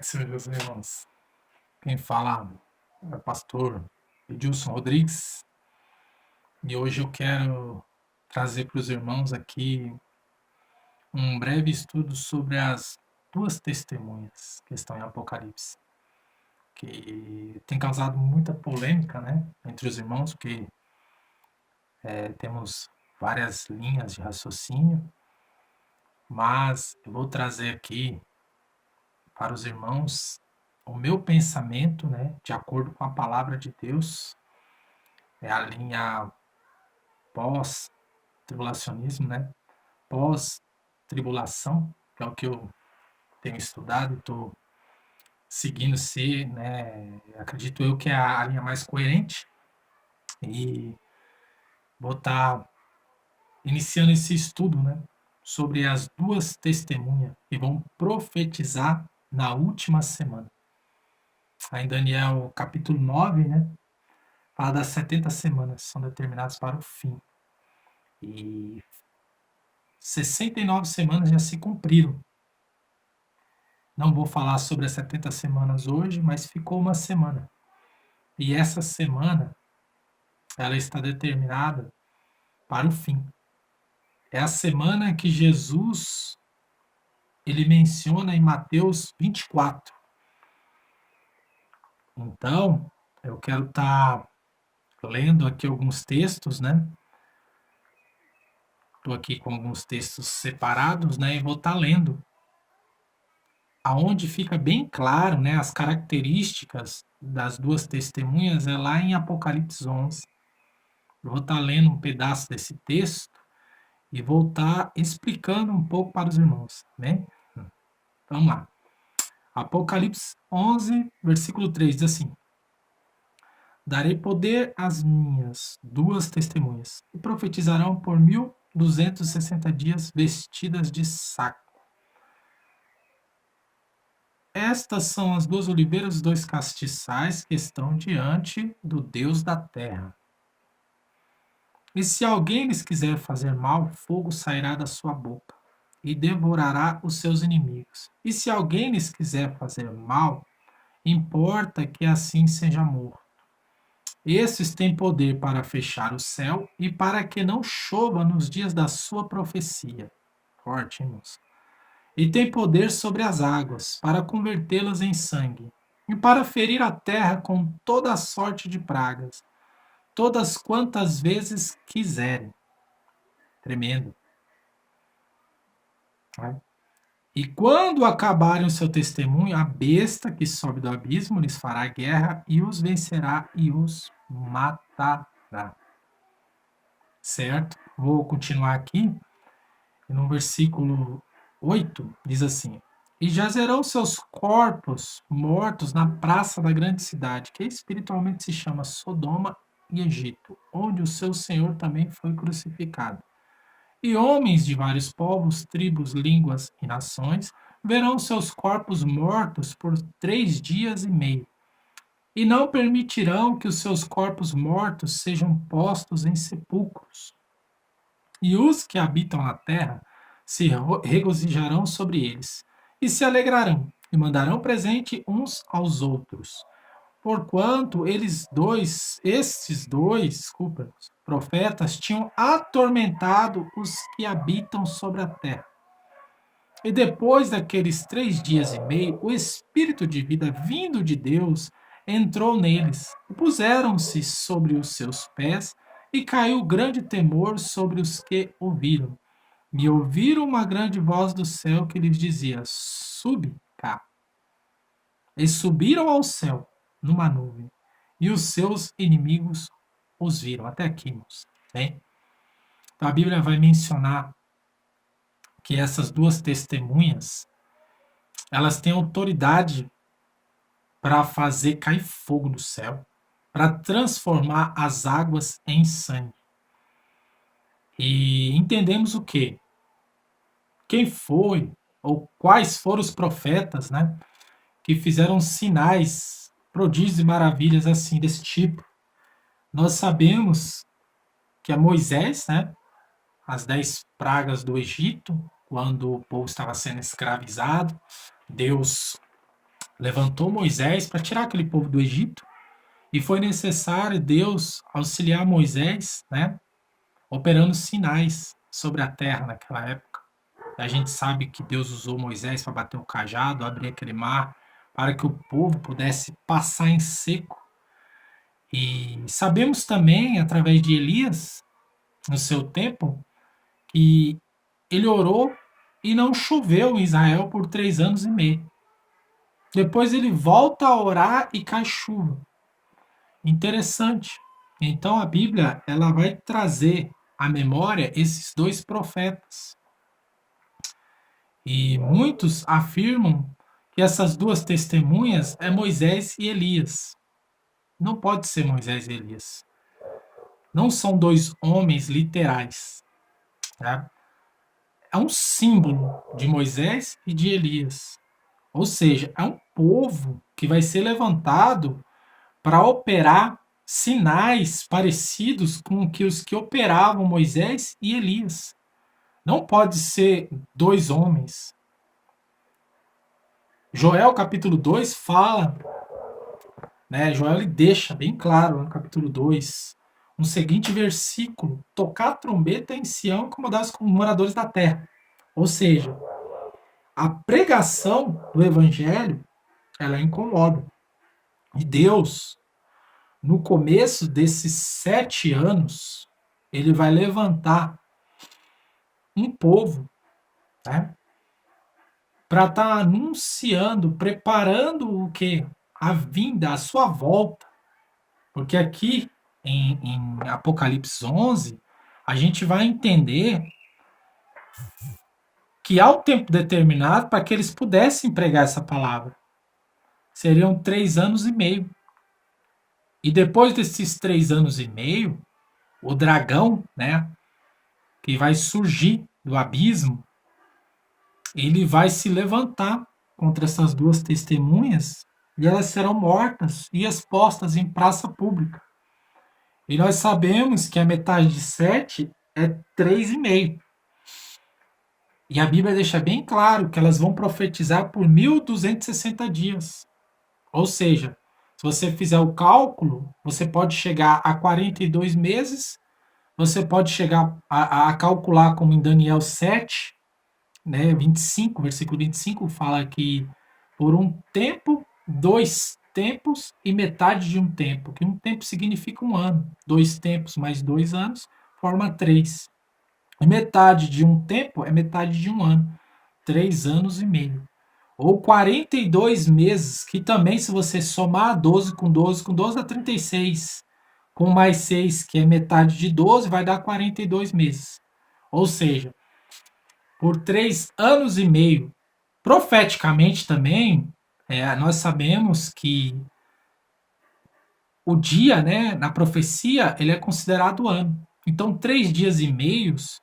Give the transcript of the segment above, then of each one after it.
do Senhor Jesus, irmãos. Quem fala é o pastor Edilson Rodrigues. E hoje eu quero trazer para os irmãos aqui um breve estudo sobre as duas testemunhas que estão em Apocalipse, que tem causado muita polêmica, né, entre os irmãos, porque temos várias linhas de raciocínio, mas eu vou trazer aqui para os irmãos o meu pensamento, né, de acordo com a palavra de Deus. É a linha pós-tribulacionismo, né? Pós-tribulação, que é o que eu tenho estudado e estou seguindo ser, né? Acredito eu que é a linha mais coerente. E vou estar iniciando esse estudo, né? Sobre as duas testemunhas que vão profetizar na última semana. Aí em Daniel capítulo 9, né? Fala das 70 semanas, são determinadas para o fim. E 69 semanas já se cumpriram. Não vou falar sobre as 70 semanas hoje, mas ficou uma semana. E essa semana, ela está determinada para o fim. É a semana que Jesus, ele menciona em Mateus 24. Então, eu quero estar lendo aqui alguns textos, né? Estou aqui com alguns textos separados, né? E vou estar lendo aonde fica bem claro, né, as características das duas testemunhas é lá em Apocalipse 11. Eu vou estar lendo um pedaço desse texto e vou estar explicando um pouco para os irmãos, né? Vamos lá. Apocalipse 11, versículo 3, diz assim: Darei poder às minhas duas testemunhas, e profetizarão por 1260 dias vestidas de saco. Estas são as duas oliveiras, os dois castiçais que estão diante do Deus da terra. E se alguém lhes quiser fazer mal, fogo sairá da sua boca e devorará os seus inimigos. E se alguém lhes quiser fazer mal, importa que assim seja morto. Esses têm poder para fechar o céu e para que não chova nos dias da sua profecia. Forte, irmãos. E tem poder sobre as águas, para convertê-las em sangue, e para ferir a terra com toda sorte de pragas, todas quantas vezes quiserem. Tremendo. E quando acabarem o seu testemunho, a besta que sobe do abismo lhes fará guerra e os vencerá e os matará. Certo? Vou continuar aqui. No versículo 8, diz assim: E jazerão seus corpos mortos na praça da grande cidade, que espiritualmente se chama Sodoma e Egito, onde o seu Senhor também foi crucificado. E homens de vários povos, tribos, línguas e nações verão seus corpos mortos por 3 dias e meio, e não permitirão que os seus corpos mortos sejam postos em sepulcros. E os que habitam na terra se regozijarão sobre eles, e se alegrarão, e mandarão presente uns aos outros. Porquanto estes dois profetas tinham atormentado os que habitam sobre a terra. E depois daqueles 3 dias e meio, o Espírito de vida vindo de Deus entrou neles, e puseram-se sobre os seus pés, e caiu grande temor sobre os que ouviram. E ouviram uma grande voz do céu que lhes dizia: Sube cá. E subiram ao céu numa nuvem, e os seus inimigos os viram. Até aqui, irmãos. Bem? Então a Bíblia vai mencionar que essas duas testemunhas, elas têm autoridade para fazer cair fogo do céu, para transformar as águas em sangue. E entendemos o quê? Quem foi, ou quais foram os profetas, né, que fizeram sinais, prodígios e maravilhas assim, desse tipo. Nós sabemos que é Moisés, né, as 10 pragas do Egito, quando o povo estava sendo escravizado, Deus levantou Moisés para tirar aquele povo do Egito, e foi necessário Deus auxiliar Moisés, né, operando sinais sobre a terra naquela época. A gente sabe que Deus usou Moisés para bater o cajado, abrir aquele mar, para que o povo pudesse passar em seco. E sabemos também, através de Elias, no seu tempo, que ele orou e não choveu em Israel por 3 anos e meio. Depois ele volta a orar e cai chuva. Interessante. Então a Bíblia ela vai trazer à memória esses dois profetas. E muitos afirmam que essas duas testemunhas é Moisés e Elias. Não pode ser Moisés e Elias. Não são dois homens literais. Tá? É um símbolo de Moisés e de Elias. Ou seja, é um povo que vai ser levantado para operar sinais parecidos com os que operavam Moisés e Elias. Não pode ser dois homens. Joel capítulo 2 fala, né? Joel ele deixa bem claro no capítulo 2, um seguinte versículo: tocar a trombeta em Sião e incomodar os moradores da terra. Ou seja, a pregação do evangelho ela incomoda. E Deus, no começo desses 7 anos, ele vai levantar um povo, né, para estar anunciando, preparando o que? A vinda, a sua volta. Porque aqui em Apocalipse 11, a gente vai entender que há um tempo determinado para que eles pudessem pregar essa palavra. Seriam 3 anos e meio. E depois desses 3 anos e meio, o dragão, né, que vai surgir do abismo, ele vai se levantar contra essas duas testemunhas e elas serão mortas e expostas em praça pública. E nós sabemos que a metade de 7 é 3,5. E a Bíblia deixa bem claro que elas vão profetizar por 1260 dias. Ou seja, se você fizer o cálculo, você pode chegar a 42 meses, você pode chegar a calcular como em Daniel 7, né, 25, versículo 25, fala que por um tempo, 2 tempos e metade de um tempo, que um tempo significa um ano, 2 tempos mais 2 anos forma 3. E metade de um tempo é metade de um ano, 3 anos e meio. Ou 42 meses, que também se você somar 12 com 12 com 12 dá 36. Com mais 6, que é metade de 12, vai dar 42 meses. Ou seja, por 3 anos e meio. Profeticamente também, nós sabemos que o dia, né, na profecia, ele é considerado ano. Então, 3 dias e meios,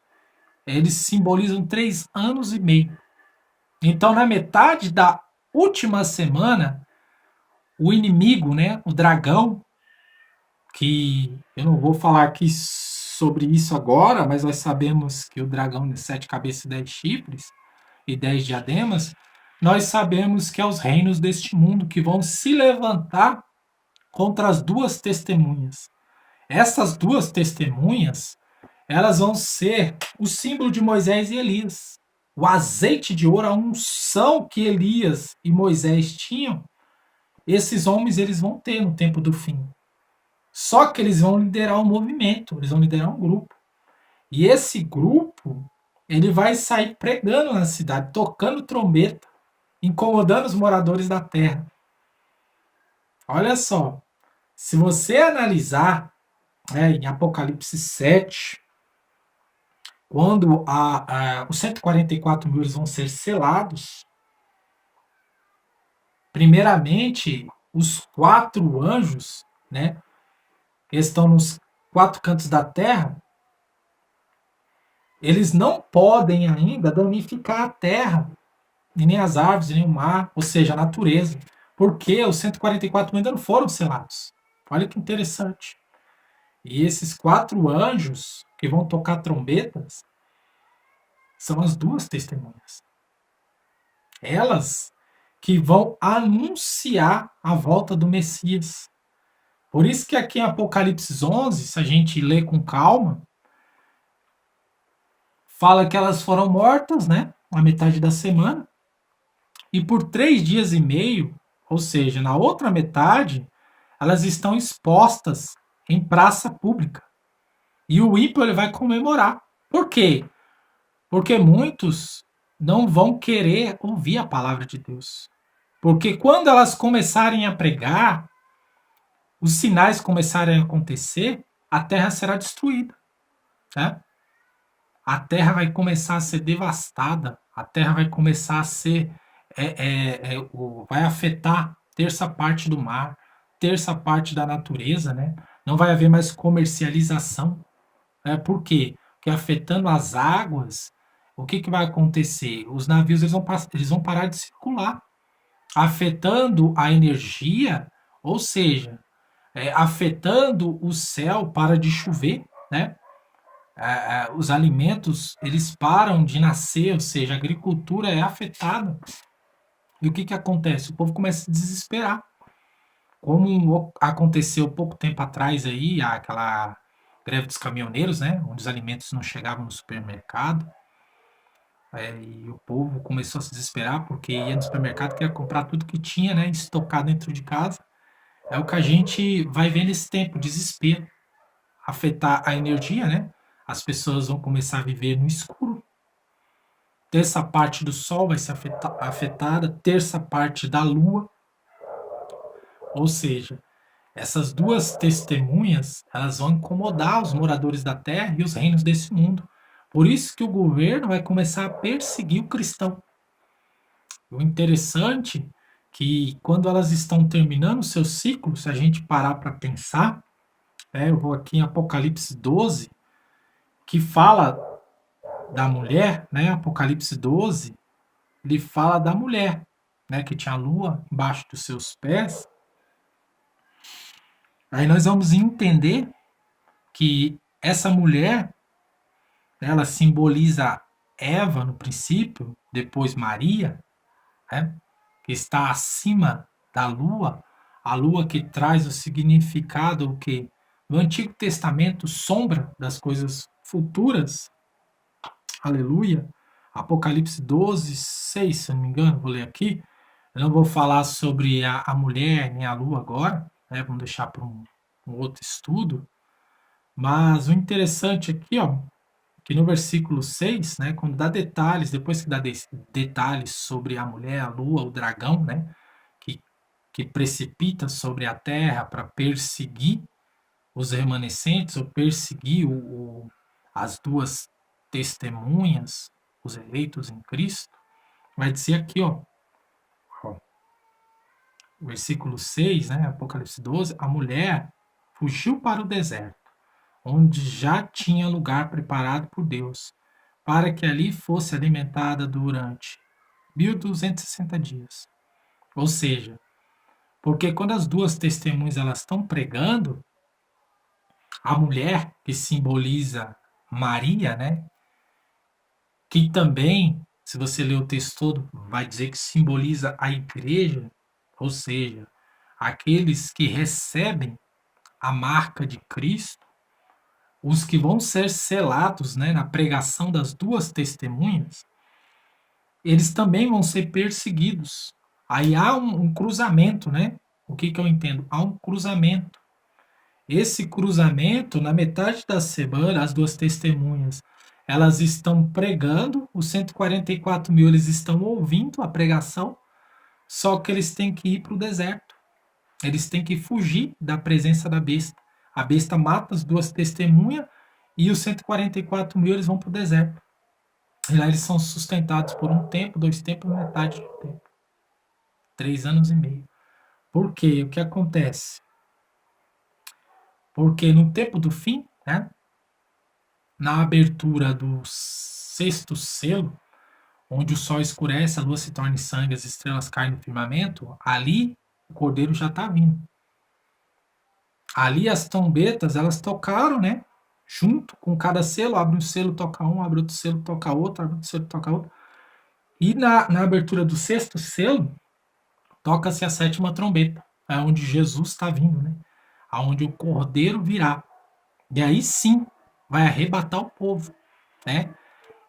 eles simbolizam 3 anos e meio. Então, na metade da última semana, o inimigo, né, o dragão, que eu não vou falar aqui sobre isso agora, mas nós sabemos que o dragão de 7 cabeças e 10 chifres e 10 diademas, nós sabemos que é os reinos deste mundo que vão se levantar contra as duas testemunhas. Essas duas testemunhas, elas vão ser o símbolo de Moisés e Elias. O azeite de ouro, a unção que Elias e Moisés tinham, esses homens eles vão ter no tempo do fim. Só que eles vão liderar um movimento, eles vão liderar um grupo. E esse grupo, ele vai sair pregando na cidade, tocando trombeta, incomodando os moradores da terra. Olha só, se você analisar, né, em Apocalipse 7, quando os 144 mil vão ser selados, primeiramente, os 4 anjos, né, que estão nos 4 cantos da terra, eles não podem ainda danificar a terra, e nem as árvores, nem o mar, ou seja, a natureza, porque os 144 mil ainda não foram selados. Olha que interessante. E esses 4 anjos que vão tocar trombetas são as duas testemunhas. Elas que vão anunciar a volta do Messias. Por isso que aqui em Apocalipse 11, se a gente ler com calma, fala que elas foram mortas, né? A metade da semana. E por 3 dias e meio, ou seja, na outra metade, elas estão expostas em praça pública. E o ímpio ele vai comemorar. Por quê? Porque muitos não vão querer ouvir a palavra de Deus. Porque quando elas começarem a pregar, os sinais começarem a acontecer, a terra será destruída. Né? A terra vai começar a ser devastada, a terra vai começar a ser. Vai afetar terça parte do mar, terça parte da natureza, né? Não vai haver mais comercialização. Por quê? Porque afetando as águas, o que, que vai acontecer? Os navios eles vão parar de circular, afetando a energia, ou seja, afetando o céu para de chover, né? Os alimentos eles param de nascer, ou seja, a agricultura é afetada. E o que, que acontece? O povo começa a se desesperar. Como aconteceu pouco tempo atrás aí, aquela greve dos caminhoneiros, né? Onde os alimentos não chegavam no supermercado. E o povo começou a se desesperar porque ia no supermercado, queria comprar tudo que tinha, né? Estocado dentro de casa. É o que a gente vai ver nesse tempo, desespero. Afetar a energia, né? As pessoas vão começar a viver no escuro. Terça parte do sol vai ser afetada, terça parte da lua. Ou seja, essas duas testemunhas, elas vão incomodar os moradores da terra e os reinos desse mundo. Por isso que o governo vai começar a perseguir o cristão. O interessante é que quando elas estão terminando o seu ciclo, se a gente parar para pensar, eu vou aqui em Apocalipse 12, que fala da mulher, né? Apocalipse 12, ele fala da mulher, né? Que tinha a lua embaixo dos seus pés. Aí nós vamos entender que essa mulher, ela simboliza Eva no princípio, depois Maria, né? Que está acima da lua, a lua que traz o significado o que no Antigo Testamento sombra das coisas futuras. Aleluia. Apocalipse 12, 6, se eu não me engano, vou ler aqui. Eu não vou falar sobre a mulher nem a lua agora, né? Vamos deixar para um outro estudo. Mas o interessante aqui, ó, que no versículo 6, né, quando dá detalhes, depois que dá detalhes sobre a mulher, a lua, o dragão, né, que precipita sobre a terra para perseguir os remanescentes, ou perseguir as duas testemunhas, os eleitos em Cristo, vai dizer aqui, ó, versículo 6, né, Apocalipse 12, a mulher fugiu para o deserto, onde já tinha lugar preparado por Deus, para que ali fosse alimentada durante 1260 dias. Ou seja, porque quando as duas testemunhas elas estão pregando, a mulher que simboliza Maria, né? Que também, se você ler o texto todo, vai dizer que simboliza a igreja, ou seja, aqueles que recebem a marca de Cristo, os que vão ser selados, né, na pregação das duas testemunhas, eles também vão ser perseguidos. Aí há um cruzamento, né? O que eu entendo? Há um cruzamento. Esse cruzamento, na metade da semana, as duas testemunhas, elas estão pregando, os 144 mil, eles estão ouvindo a pregação, só que eles têm que ir para o deserto. Eles têm que fugir da presença da besta. A besta mata as duas testemunhas e os 144 mil, eles vão para o deserto. E lá eles são sustentados por um tempo, 2 tempos, metade do tempo. 3 anos e meio. Por quê? O que acontece? Porque no tempo do fim, né, na abertura do 6º selo, onde o sol escurece, a lua se torna em sangue, as estrelas caem no firmamento, ali o cordeiro já está vindo. Ali as trombetas, elas tocaram, né? Junto com cada selo, abre um selo, toca um, abre outro selo, toca outro, abre outro selo, toca outro. E na abertura do 6º selo, toca-se a sétima trombeta, é onde Jesus está vindo, né? Aonde o Cordeiro virá. E aí sim, vai arrebatar o povo, né?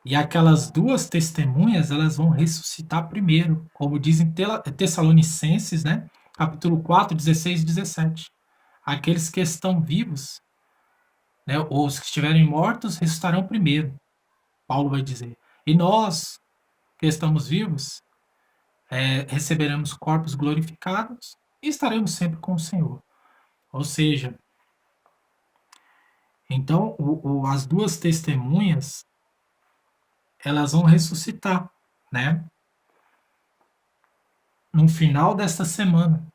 E aquelas duas testemunhas, elas vão ressuscitar primeiro, como dizem Tessalonicenses, né? Capítulo 4, 16 e 17. Aqueles que estão vivos, né? Os que estiverem mortos ressuscitarão primeiro, Paulo vai dizer. E nós, que estamos vivos, receberemos corpos glorificados e estaremos sempre com o Senhor. Ou seja, então as duas testemunhas, elas vão ressuscitar, né? No final desta semana.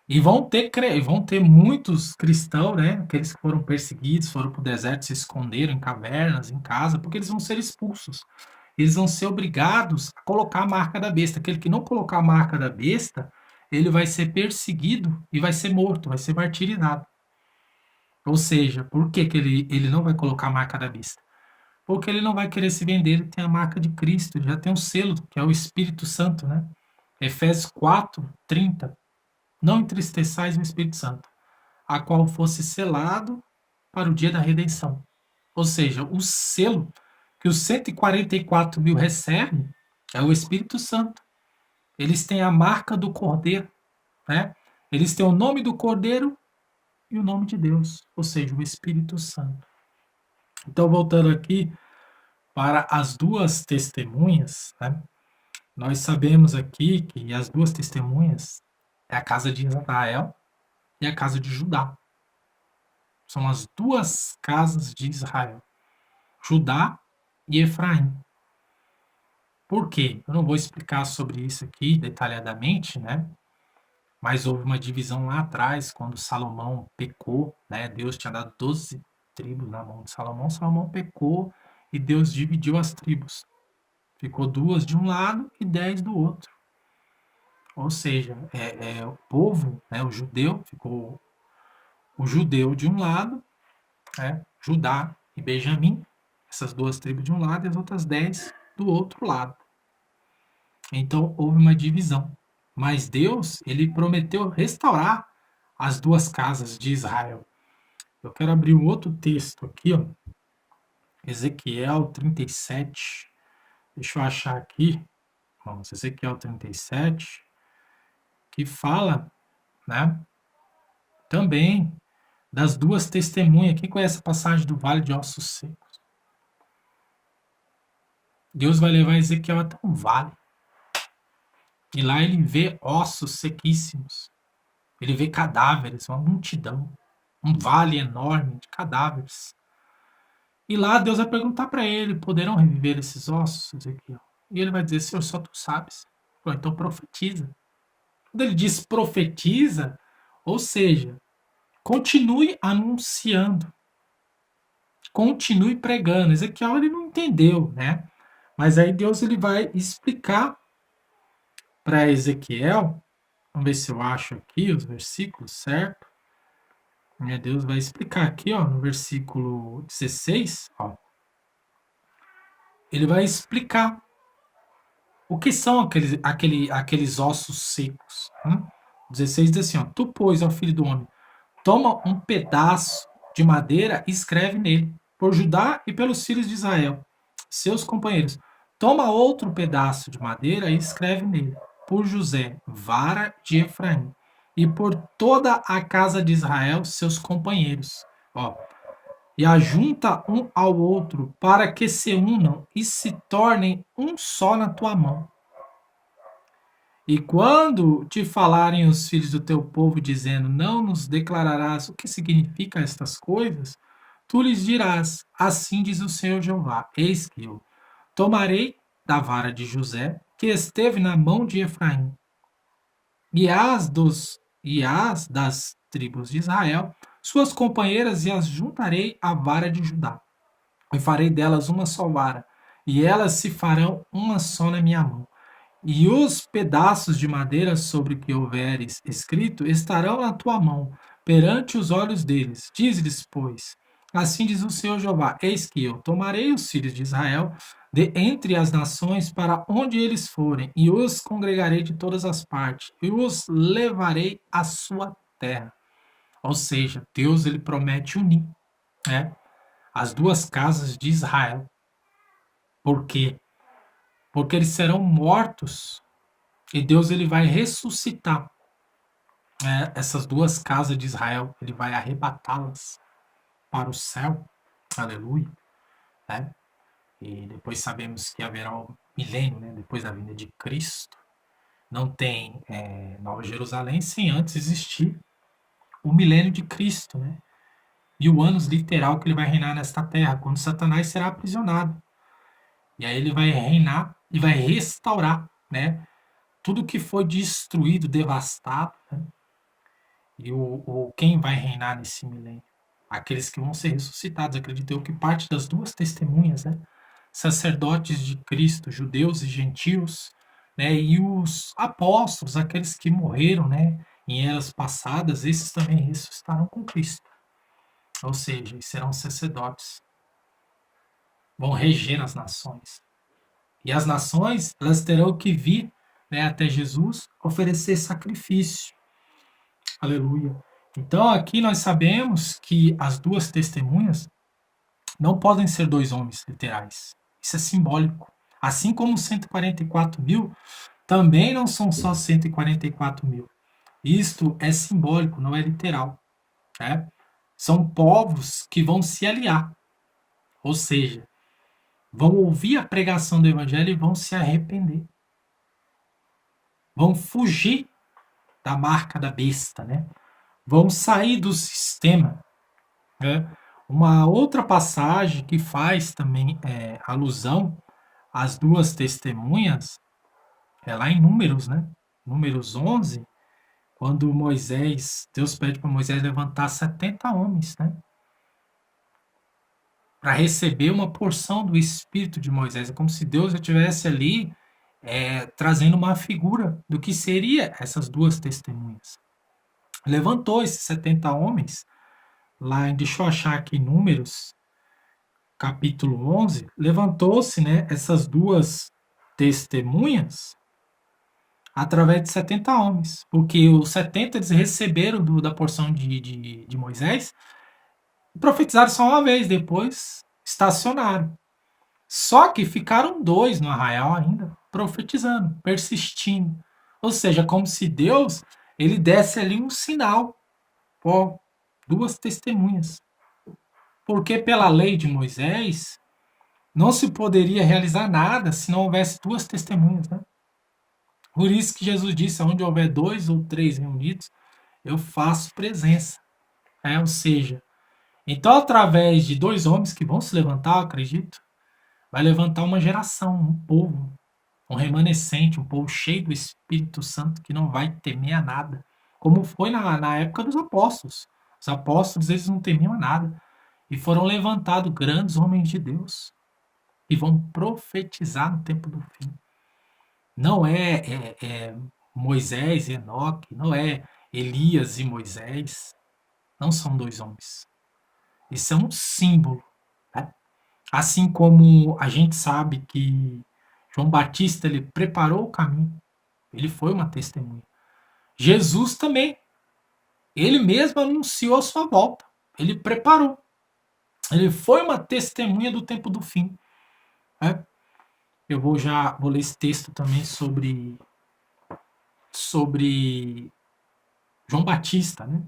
E vão ter muitos cristãos, né? Aqueles que foram perseguidos, foram para o deserto, se esconderam em cavernas, em casa, porque eles vão ser expulsos. Eles vão ser obrigados a colocar a marca da besta. Aquele que não colocar a marca da besta, ele vai ser perseguido e vai ser morto, vai ser martirizado. Ou seja, por que ele não vai colocar a marca da besta? Porque ele não vai querer se vender, ele tem a marca de Cristo, ele já tem um selo, que é o Espírito Santo, né? Efésios 4, 30. Não entristeçais o Espírito Santo, a qual fosse selado para o dia da redenção. Ou seja, o selo que os 144 mil recebem é o Espírito Santo. Eles têm a marca do Cordeiro, né? Eles têm o nome do Cordeiro e o nome de Deus, ou seja, o Espírito Santo. Então, voltando aqui para as duas testemunhas, né? Nós sabemos aqui que as duas testemunhas é a casa de Israel e a casa de Judá. São as duas casas de Israel, Judá e Efraim. Por quê? Eu não vou explicar sobre isso aqui detalhadamente, né? Mas houve uma divisão lá atrás, quando Salomão pecou, né? Deus tinha dado 12 tribos na mão de Salomão. Salomão pecou e Deus dividiu as tribos. Ficou 2 de um lado e 10 do outro. Ou seja, o povo, né, o judeu, ficou o judeu de um lado, né, Judá e Benjamim, essas duas tribos de um lado e as outras 10 do outro lado. Então houve uma divisão. Mas Deus, ele prometeu restaurar as duas casas de Israel. Eu quero abrir um outro texto aqui, ó. Ezequiel 37. Deixa eu achar aqui. Vamos, Ezequiel 37, que fala, né, também das duas testemunhas. Quem conhece a passagem do Vale de Ossos Secos? Deus vai levar Ezequiel até um vale. E lá ele vê ossos sequíssimos. Ele vê cadáveres, uma multidão. Um vale enorme de cadáveres. E lá Deus vai perguntar para ele, poderão reviver esses ossos, Ezequiel? E ele vai dizer, Senhor, só tu sabes. Pô, então profetiza. Quando ele diz profetiza, ou seja, continue anunciando. Continue pregando. Ezequiel ele não entendeu, né? Mas aí Deus ele vai explicar para Ezequiel. Vamos ver se eu acho aqui os versículos, certo? Deus vai explicar aqui, ó, no versículo 16, ó. Ele vai explicar o que são aqueles ossos secos. 16 diz assim, ó, tu, pois, ó filho do homem, toma um pedaço de madeira e escreve nele, por Judá e pelos filhos de Israel, seus companheiros. Toma outro pedaço de madeira e escreve nele, por José, vara de Efraim, e por toda a casa de Israel, seus companheiros. Ó, e ajunta um ao outro, para que se unam e se tornem um só na tua mão. E quando te falarem os filhos do teu povo, dizendo, não nos declararás o que significam estas coisas, tu lhes dirás, assim diz o Senhor Jeová, eis que eu tomarei da vara de José, que esteve na mão de Efraim, e as das tribos de Israel, suas companheiras, e as juntarei à vara de Judá. E farei delas uma só vara, e elas se farão uma só na minha mão. E os pedaços de madeira sobre que houveres escrito estarão na tua mão, perante os olhos deles. Diz-lhes, pois, assim diz o Senhor Jeová, eis que eu tomarei os filhos de Israel de entre as nações para onde eles forem, e os congregarei de todas as partes, e os levarei à sua terra. Ou seja, Deus ele promete unir, né, as duas casas de Israel. Por quê? Porque eles serão mortos e Deus ele vai ressuscitar, né, essas duas casas de Israel. Ele vai arrebatá-las para o céu. Aleluia. Né? E depois sabemos que haverá um milênio, né, depois da vinda de Cristo. Não tem Nova Jerusalém sem antes existir o milênio de Cristo, né? 1000 anos literal que ele vai reinar nesta terra, quando Satanás será aprisionado. E aí ele vai reinar e vai restaurar, né, tudo que foi destruído, devastado, né? E quem vai reinar nesse milênio? Aqueles que vão ser ressuscitados. Acredito eu que parte das duas testemunhas, né? Sacerdotes de Cristo, judeus e gentios, né? E os apóstolos, aqueles que morreram, né, em eras passadas, esses também ressuscitarão com Cristo. Ou seja, serão sacerdotes. Vão reger as nações. E as nações, elas terão que vir, né, até Jesus oferecer sacrifício. Aleluia. Então aqui nós sabemos que as duas testemunhas não podem ser dois homens literais. Isso é simbólico. Assim como os 144 mil, também não são só 144 mil. Isto é simbólico, não é literal. Né? São povos que vão se aliar. Ou seja, vão ouvir a pregação do evangelho e vão se arrepender. Vão fugir da marca da besta, né? Vão sair do sistema. Né? Uma outra passagem que faz também alusão às duas testemunhas é lá em Números, né? Números 11, quando Deus pede para Moisés levantar 70 homens, né? Para receber uma porção do espírito de Moisés. É como se Deus já estivesse ali trazendo uma figura do que seria essas duas testemunhas. Levantou esses 70 homens, lá, deixa eu achar aqui Números, capítulo 11, levantou-se, né, essas duas testemunhas através de 70 homens, porque os 70 eles receberam da porção de Moisés, profetizaram só uma vez, depois estacionaram. Só que ficaram 2 no arraial ainda, profetizando, persistindo. Ou seja, como se Deus ele desse ali um sinal, ó, duas testemunhas. Porque pela lei de Moisés, não se poderia realizar nada se não houvesse duas testemunhas, né? Por isso que Jesus disse, onde houver 2 ou 3 reunidos, eu faço presença. Ou seja, então através de 2 homens que vão se levantar, eu acredito, vai levantar uma geração, um povo, um remanescente, um povo cheio do Espírito Santo que não vai temer a nada, como foi na época dos apóstolos. Os apóstolos, eles não temiam a nada. E foram levantados grandes homens de Deus e vão profetizar no tempo do fim. Não é Moisés e Enoque, não é Elias e Moisés. Não são 2 homens. Isso é um símbolo. Né? Assim como a gente sabe que João Batista ele preparou o caminho, ele foi uma testemunha. Jesus também, ele mesmo anunciou a sua volta, ele preparou. Ele foi uma testemunha do tempo do fim. Né? Eu vou ler esse texto também sobre João Batista, né?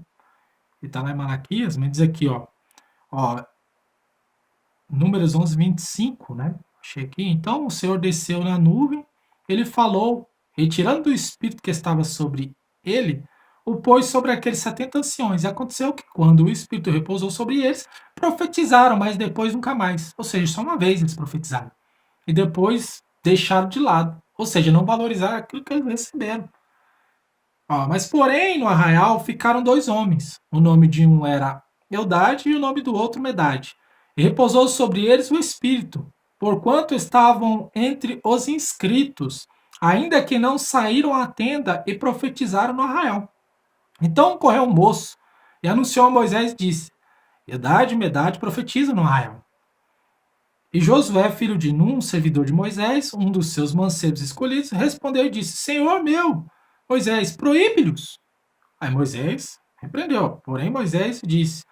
Ele está lá em Malaquias, mas diz aqui, ó, Números 11, 25, né? Achei aqui. Então o Senhor desceu na nuvem, ele falou, retirando do espírito que estava sobre ele, o pôs sobre aqueles 70 anciões. E aconteceu que quando o espírito repousou sobre eles, profetizaram, mas depois nunca mais. Ou seja, só uma vez eles profetizaram. E depois deixaram de lado. Ou seja, não valorizaram aquilo que eles receberam. Mas porém, no arraial ficaram 2 homens. O nome de um era Eudade e o nome do outro Medade. E repousou sobre eles o Espírito, porquanto estavam entre os inscritos, ainda que não saíram à tenda e profetizaram no arraial. Então correu um moço e anunciou a Moisés e disse: Eudade e Medade profetizam no arraial. E Josué, filho de Num, servidor de Moisés, um dos seus mancebos escolhidos, respondeu e disse: Senhor meu, Moisés, proíbe-lhes. Aí Moisés repreendeu. Porém, Moisés disse: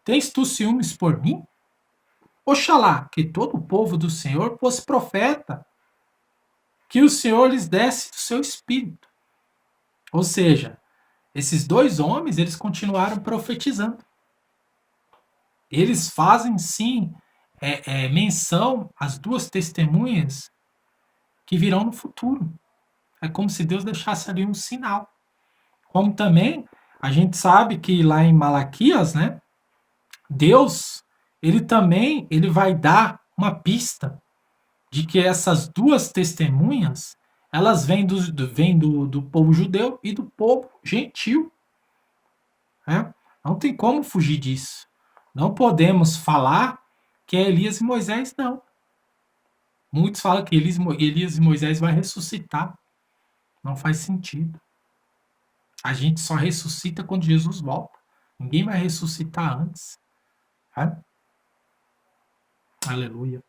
Tens tu ciúmes por mim? Oxalá que todo o povo do Senhor fosse profeta, que o Senhor lhes desse do seu espírito. Ou seja, esses dois homens, eles continuaram profetizando. Eles fazem, sim, menção às duas testemunhas que virão no futuro. É como se Deus deixasse ali um sinal. Como também a gente sabe que lá em Malaquias, né, Deus, ele vai dar uma pista de que essas duas testemunhas, elas vêm do povo judeu e do povo gentil. Né? Não tem como fugir disso. Não podemos falar que é Elias e Moisés, não. Muitos falam que Elias e Moisés vai ressuscitar. Não faz sentido. A gente só ressuscita quando Jesus volta. Ninguém vai ressuscitar antes. Né? Aleluia.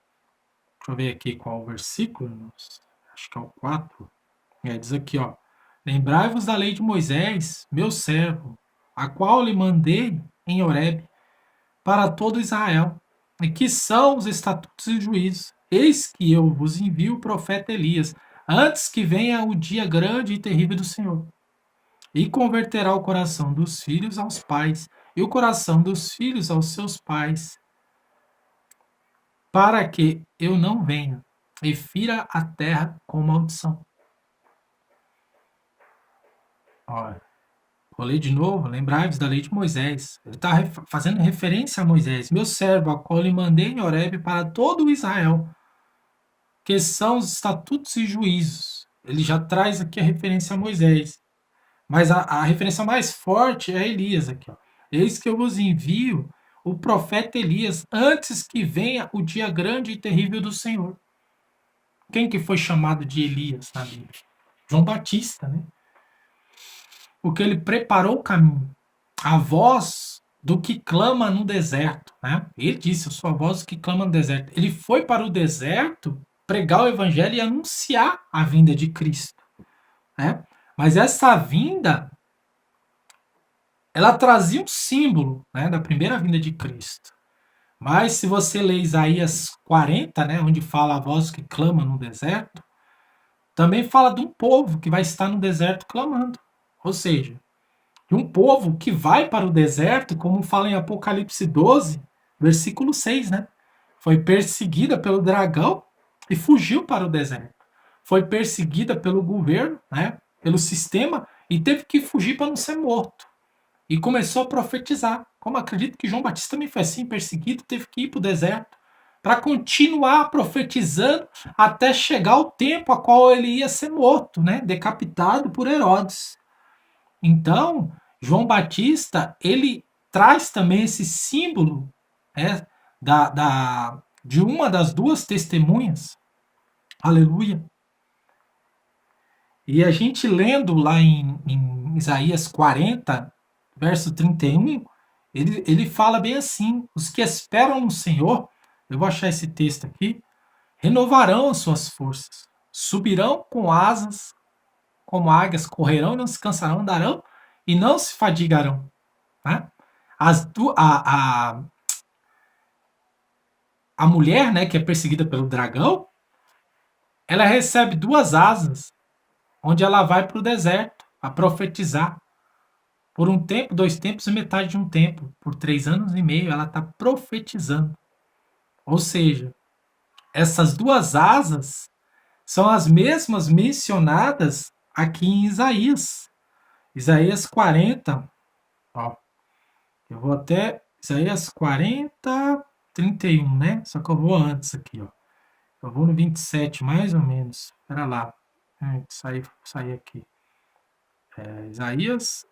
Deixa eu ver aqui qual o versículo. Acho que é o 4. Diz aqui, ó. Lembrai-vos da lei de Moisés, meu servo, a qual lhe mandei em Horebe para todo Israel, e que são os estatutos e juízos. Eis que eu vos envio o profeta Elias, antes que venha o dia grande e terrível do Senhor. E converterá o coração dos filhos aos pais, e o coração dos filhos aos seus pais, para que eu não venha e fira a terra com maldição. Olha, vou ler de novo. Lembrai-vos da lei de Moisés. Ele está fazendo referência a Moisés, meu servo, a qual lhe mandei em Horebe para todo o Israel, que são os estatutos e juízos. Ele já traz aqui a referência a Moisés. Mas a referência mais forte é Elias aqui. Ó. Eis que eu vos envio o profeta Elias antes que venha o dia grande e terrível do Senhor. Quem que foi chamado de Elias na Bíblia? João Batista, né? Porque ele preparou o caminho. A voz do que clama no deserto, né? Ele disse, eu sou a voz do que clama no deserto. Ele foi para o deserto pregar o evangelho e anunciar a vinda de Cristo, né? Mas essa vinda, ela trazia um símbolo, né, da primeira vinda de Cristo. Mas se você ler Isaías 40, né, onde fala a voz que clama no deserto, também fala de um povo que vai estar no deserto clamando. Ou seja, de um povo que vai para o deserto, como fala em Apocalipse 12, versículo 6, né? Foi perseguida pelo dragão e fugiu para o deserto. Foi perseguida pelo governo, né? Pelo sistema, e teve que fugir para não ser morto. E começou a profetizar. Como acredito que João Batista também foi assim, perseguido, teve que ir para o deserto para continuar profetizando até chegar o tempo a qual ele ia ser morto, né? Decapitado por Herodes. Então, João Batista, ele traz também esse símbolo, né, de uma das duas testemunhas. Aleluia. E a gente lendo lá em Isaías 40, verso 31, ele fala bem assim: os que esperam no Senhor, eu vou achar esse texto aqui, renovarão as suas forças, subirão com asas como águias, correrão e não se cansarão, andarão e não se fadigarão. Né? A mulher, né, que é perseguida pelo dragão, ela recebe duas asas, onde ela vai para o deserto a profetizar. Por um tempo, 2 tempos e metade de um tempo. Por 3 anos e meio, ela está profetizando. Ou seja, essas duas asas são as mesmas mencionadas aqui em Isaías. Isaías 40. Ó, eu vou até Isaías 40, 31, né? Só que eu vou antes aqui, ó. Eu vou no 27, mais ou menos. Espera lá. Sair aqui. Isaías.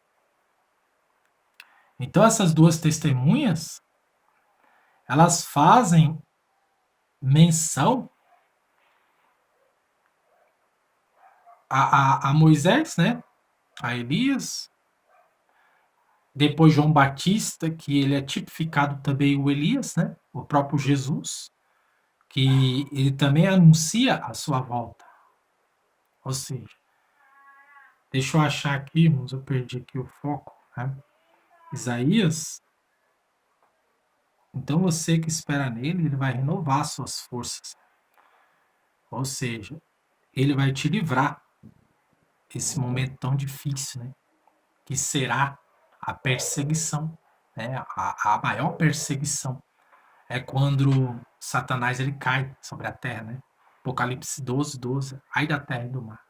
Então, essas duas testemunhas, elas fazem menção a Moisés, né? A Elias. Depois João Batista, que ele é tipificado também o Elias, né? O próprio Jesus, que ele também anuncia a sua volta. Ou seja, deixa eu achar aqui, irmãos, eu perdi aqui o foco, né? Isaías, então você que espera nele, ele vai renovar suas forças. Ou seja, ele vai te livrar desse momento tão difícil, né? Que será a perseguição, né? A maior perseguição é quando Satanás ele cai sobre a terra, né? Apocalipse 12, 12. Ai da terra e do mar.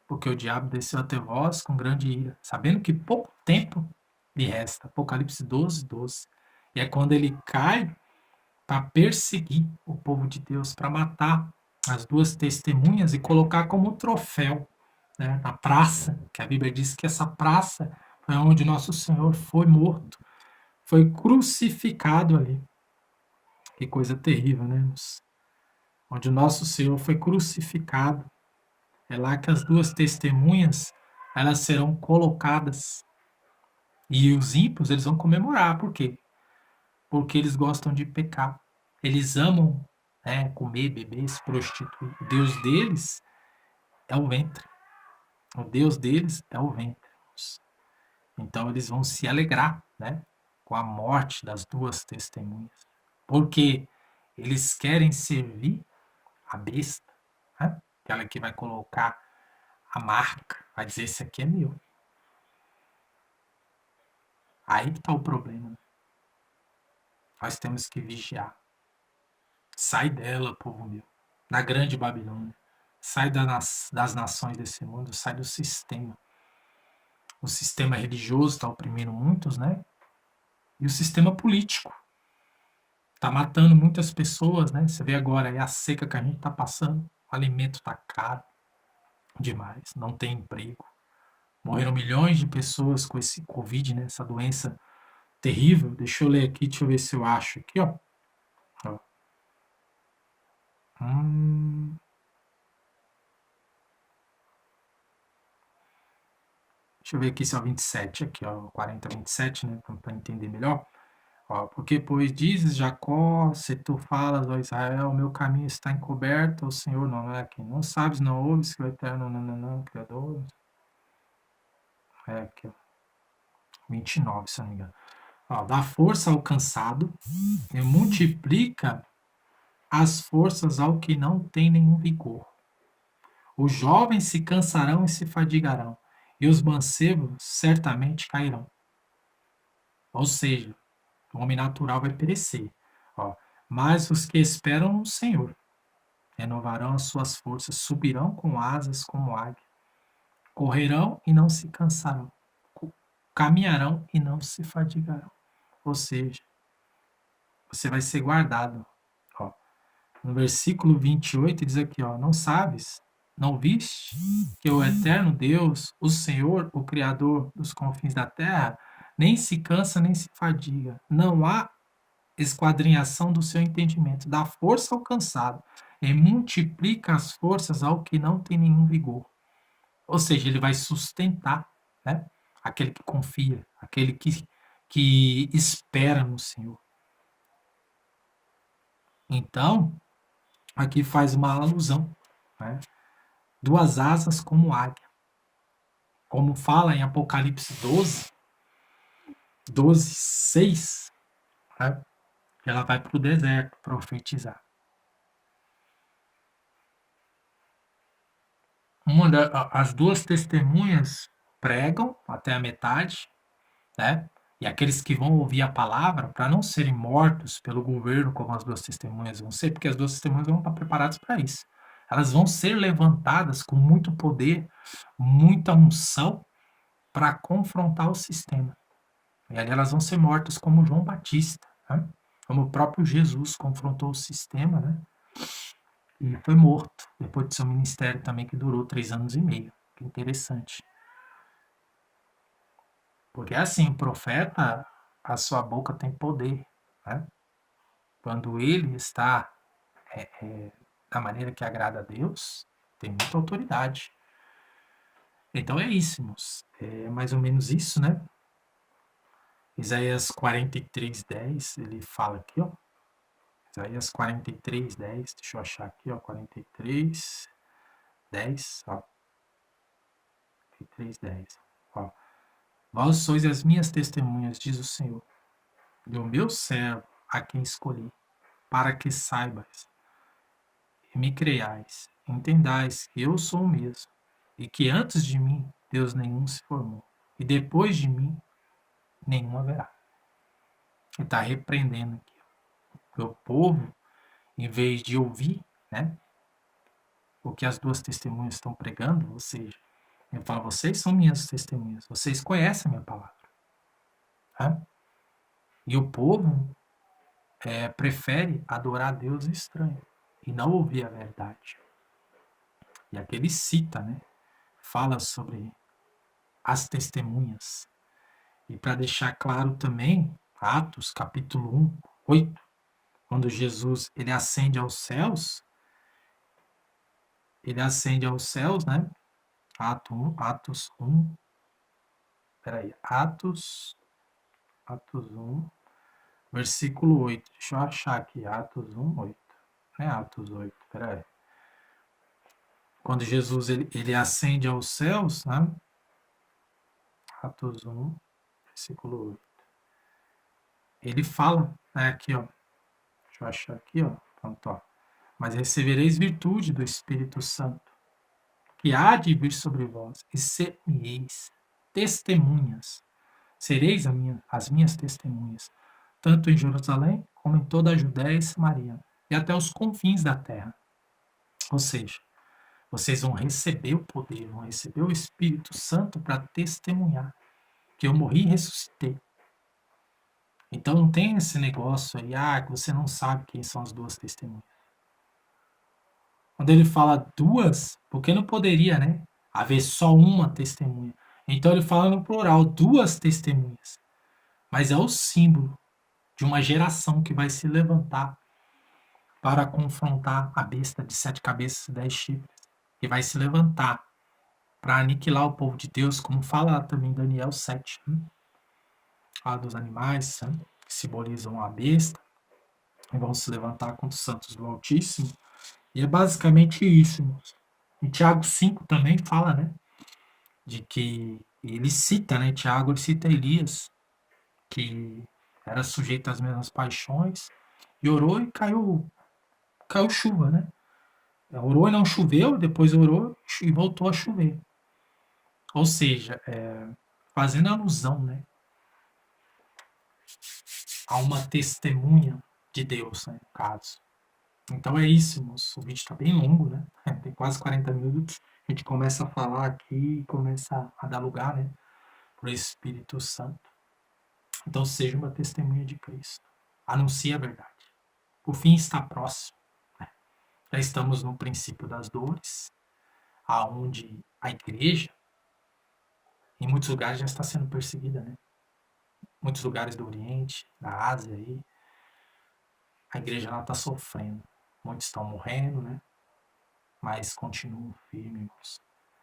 Porque o diabo desceu até vós com grande ira, sabendo que pouco tempo lhe resta. Apocalipse 12, 12. E é quando ele cai para perseguir o povo de Deus, para matar as duas testemunhas e colocar como troféu, né, na praça, que a Bíblia diz que essa praça foi onde nosso Senhor foi morto, foi crucificado ali. Que coisa terrível, né? Onde o nosso Senhor foi crucificado. É lá que as duas testemunhas elas serão colocadas. E os ímpios eles vão comemorar. Por quê? Porque eles gostam de pecar. Eles amam, né, comer, beber, se prostituir. O Deus deles é o ventre. O Deus deles é o ventre. Então eles vão se alegrar, né, com a morte das duas testemunhas. Porque eles querem servir a besta, né? Aquela que vai colocar a marca, vai dizer: esse aqui é meu. Aí que está o problema. Né? Nós temos que vigiar. Sai dela, povo meu. Na grande Babilônia. Sai das nações desse mundo, sai do sistema. O sistema religioso está oprimindo muitos, né? E o sistema político está matando muitas pessoas, né? Você vê agora aí a seca que a gente está passando. O alimento está caro demais, não tem emprego. Morreram milhões de pessoas com esse Covid, né? Essa doença terrível. Deixa eu ler aqui, deixa eu ver se eu acho aqui, ó. Deixa eu ver aqui se é o 27, aqui, ó, 40, 27, né? Para entender melhor. Ó, porque, pois, dizes, Jacó, se tu falas, ó Israel, meu caminho está encoberto, o Senhor não é aqui. Não sabes, não ouves que o Eterno, não, Criador. É aqui, ó. 29, se eu não me engano. Ó, dá força ao cansado e multiplica as forças ao que não tem nenhum vigor. Os jovens se cansarão e se fadigarão, e os mancebos certamente cairão. Ou seja, o homem natural vai perecer. Ó, mas os que esperam no Senhor renovarão as suas forças, subirão com asas como águia, correrão e não se cansarão, caminharão e não se fadigarão. Ou seja, você vai ser guardado. Ó, no versículo 28 diz aqui, ó, não sabes, não viste que o eterno Deus, o Senhor, o Criador dos confins da terra, nem se cansa nem se fadiga. Não há esquadrinhação do seu entendimento. Dá força ao cansado e multiplica as forças ao que não tem nenhum vigor. Ou seja, ele vai sustentar, né, aquele que confia, aquele que espera no Senhor. Então, aqui faz uma alusão, né? Duas asas como águia. Como fala em Apocalipse 12, 12, 6, né? Ela vai para o deserto profetizar. As duas testemunhas pregam até a metade, né? E aqueles que vão ouvir a palavra, para não serem mortos pelo governo, como as duas testemunhas vão ser, porque as duas testemunhas vão estar preparadas para isso. Elas vão ser levantadas com muito poder, muita unção, para confrontar o sistema. E ali elas vão ser mortas como João Batista, né? Como o próprio Jesus confrontou o sistema, né? E foi morto, depois de seu ministério também, que durou 3 anos e meio. Que interessante. Porque assim, o profeta, a sua boca tem poder, né? Quando ele está da maneira que agrada a Deus, tem muita autoridade. Então é isso, irmãos. É mais ou menos isso, né? Isaías 43, 10, ele fala aqui, ó. Isaías 43, 10. Deixa eu achar aqui, ó. 43, 10. Ó. 43, 10. Ó. Vós sois as minhas testemunhas, diz o Senhor, do meu servo, a quem escolhi, para que saibas e me creiais, entendais que eu sou o mesmo, e que antes de mim Deus nenhum se formou, e depois de mim nenhum haverá. Ele está repreendendo aqui. O povo, em vez de ouvir, né, o que as duas testemunhas estão pregando, ou seja, ele fala, vocês são minhas testemunhas, vocês conhecem a minha palavra. Tá? E o povo prefere adorar a Deus estranho e não ouvir a verdade. E aqui ele cita, né, fala sobre as testemunhas. E para deixar claro também, Atos capítulo 1, 8, quando Jesus ele ascende aos céus, né? Atos 1, Atos 1, versículo 8. Deixa eu achar aqui, Atos 1, 8. Não é Atos 8, peraí. Quando Jesus ele ascende aos céus, né? Atos 1, versículo 8. Ele fala, né, aqui, ó. Deixa eu achar aqui, ó. Pronto, ó. Mas recebereis virtude do Espírito Santo, que há de vir sobre vós, e ser-me-eis testemunhas. Sereis as minhas testemunhas, tanto em Jerusalém, como em toda a Judéia e Samaria, e até os confins da terra. Ou seja, vocês vão receber o poder, vão receber o Espírito Santo para testemunhar que eu morri e ressuscitei. Então não tem esse negócio aí, que você não sabe quem são as duas testemunhas. Quando ele fala duas, porque não poderia, né, haver só uma testemunha. Então ele fala no plural, duas testemunhas. Mas é o símbolo de uma geração que vai se levantar para confrontar a besta de 7 cabeças e 10 chifres, que vai se levantar para aniquilar o povo de Deus, como fala também Daniel 7, né? Fala dos animais, né, que simbolizam a besta, e vão se levantar contra os santos do Altíssimo. E é basicamente isso, irmãos. Em Tiago 5 também fala, né, de que ele cita, né, Tiago ele cita Elias, que era sujeito às mesmas paixões, e orou e caiu chuva, né? Orou e não choveu, depois orou e voltou a chover. Ou seja, fazendo alusão, né, a uma testemunha de Deus, né, no caso. Então é isso, moço. O vídeo está bem longo, né? Tem quase 40 minutos. A gente começa a falar aqui e começa a dar lugar, né, para o Espírito Santo. Então seja uma testemunha de Cristo. Anuncie a verdade. O fim está próximo. Né? Já estamos no princípio das dores, aonde a igreja, em muitos lugares, já está sendo perseguida, né? Muitos lugares do Oriente, da Ásia aí, a igreja lá está sofrendo. Muitos estão morrendo, né? Mas continuem firmes,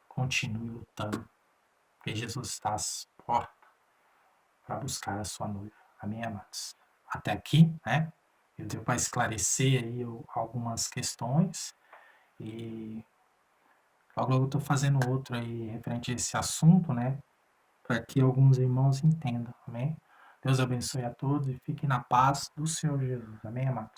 continue lutando, porque Jesus está às portas para buscar a sua noiva. Amém, amados? Até aqui, né? Eu deu para esclarecer aí algumas questões e logo eu estou fazendo outro aí referente a esse assunto, né? Para que alguns irmãos entendam, amém? Deus abençoe a todos e fiquem na paz do Senhor Jesus, amém, amados?